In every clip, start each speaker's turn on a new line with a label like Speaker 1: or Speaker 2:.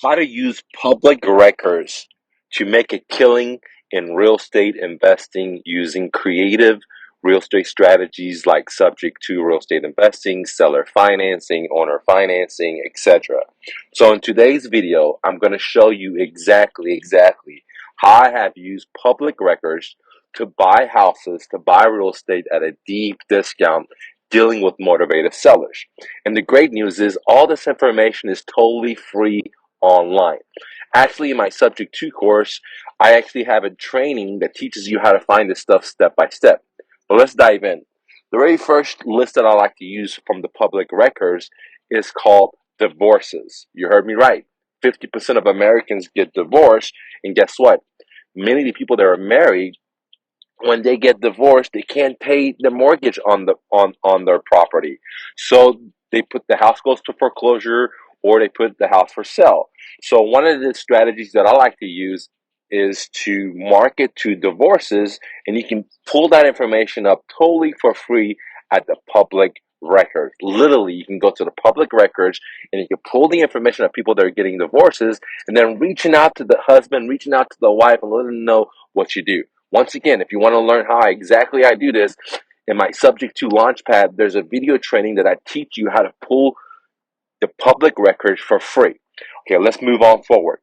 Speaker 1: How to use public records to make a killing in real estate investing using creative real estate strategies like subject to real estate investing, seller financing, owner financing, etc. So in today's video, I'm going to show you exactly how I have used public records to buy houses, to buy real estate at a deep discount, dealing with motivated sellers. And the great news is all this information is totally free online. Actually, in my Subject to course, I actually have a training that teaches you how to find this stuff step by step. But let's dive in. The very first list that I like to use from the public records is called divorces. You heard me right. 50% of Americans get divorced, and guess what? Many of the people that are married, when they get divorced, they can't pay the mortgage on their property. So they put the house goes to foreclosure, or they put the house for sale. So one of the strategies that I like to use is to market to divorces, and you can pull that information up totally for free at the public records. Literally, you can go to the public records and you can pull the information of people that are getting divorces, and then reaching out to the husband, reaching out to the wife, and letting them know what you do. Once again, if you want to learn how exactly I do this, in my Subject to Launchpad, there's a video training that I teach you how to pull the public records for free. Okay, let's move on forward.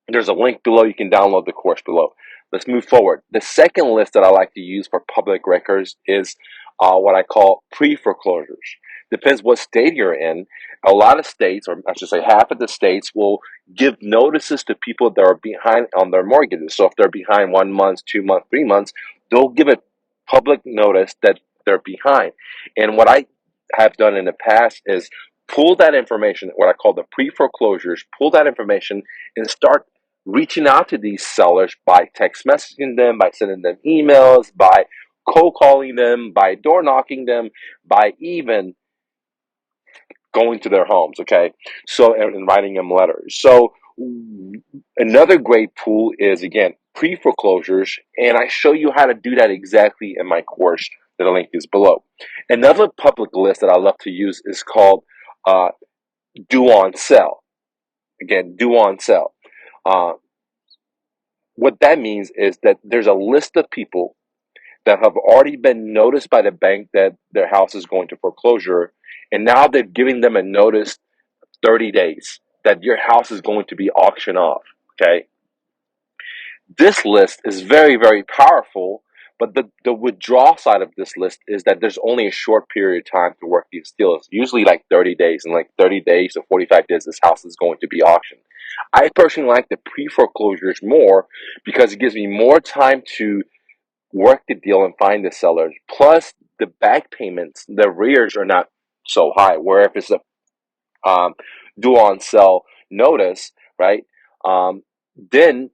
Speaker 1: There's a link below. You can download the course below. Let's move forward. The second list that I like to use for public records is what I call pre-foreclosures. Depends what state you're in. A lot of states, or I should say half of the states, will give notices to people that are behind on their mortgages. So if they're behind 1 month, 2 months, 3 months, they'll give a public notice that they're behind. And what I have done in the past is pull that information, what I call the pre-foreclosures, pull that information and start reaching out to these sellers by text messaging them, by sending them emails, by cold calling them, by door knocking them, by even going to their homes, okay? So, and writing them letters. So, another great tool is, again, pre-foreclosures, and I show you how to do that exactly in my course. The link is below. Another public list that I love to use is called due on sale. Again, due on sale. What that means is that there's a list of people that have already been noticed by the bank that their house is going to foreclosure, and now they're giving them a notice 30 days that your house is going to be auctioned off. Okay, this list is very, very powerful, but the withdrawal side of this list is that there's only a short period of time to work these deals, usually like 30 days. And like 30 days to 45 days, this house is going to be auctioned. I personally like the pre-foreclosures more because it gives me more time to work the deal and find the sellers. Plus, the back payments, the arrears are not so high. Where if it's a due on sell notice, right? Then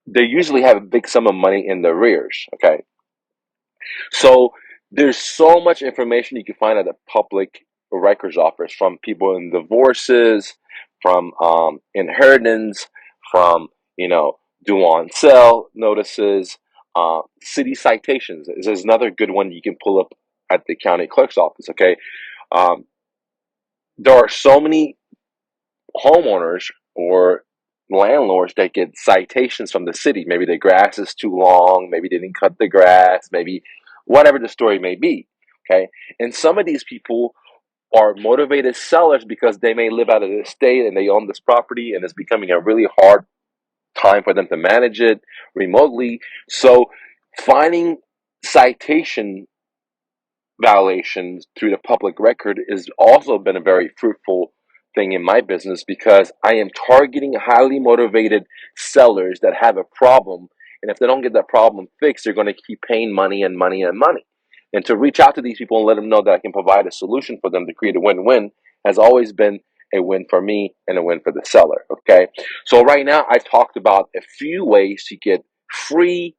Speaker 1: they usually have a big sum of money in the arrears. Okay, so there's so much information you can find at the public records office, from people in divorces, from inheritance, from due on sale notices, city citations. This is another good one you can pull up at the county clerk's office. Okay, um, there are so many homeowners or landlords that get citations from the city. Maybe the grass is too long, maybe they didn't cut the grass, maybe whatever the story may be. Okay, and some of these people are motivated sellers because they may live out of the state and they own this property, and it's becoming a really hard time for them to manage it remotely. So finding citation violations through the public record has also been a very fruitful thing in my business, because I am targeting highly motivated sellers that have a problem, and if they don't get that problem fixed, they're going to keep paying money and money and money. And to reach out to these people and let them know that I can provide a solution for them to create a win-win has always been a win for me and a win for the seller. Okay, so right now I've talked about a few ways to get free,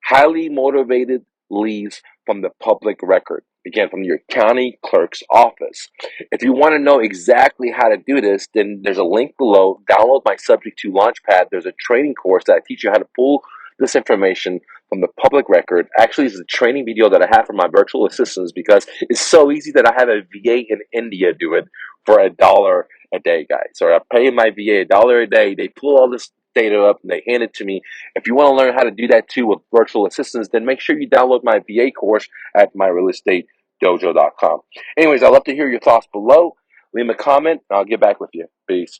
Speaker 1: highly motivated leads from the public record. Again, from your county clerk's office. If you want to know exactly how to do this, then there's a link below. Download my Subject to Launchpad. There's a training course that I teach you how to pull this information from the public record. Actually, it's a training video that I have for my virtual assistants, because it's so easy that I have a VA in India do it for $1 a day, guys. Or I pay my VA $1 a day. They pull all this data up and they hand it to me. If you want to learn how to do that too with virtual assistants, then make sure you download my VA course at myrealestatedojo.com. Anyways, I'd love to hear your thoughts below. Leave a comment and I'll get back with you. Peace.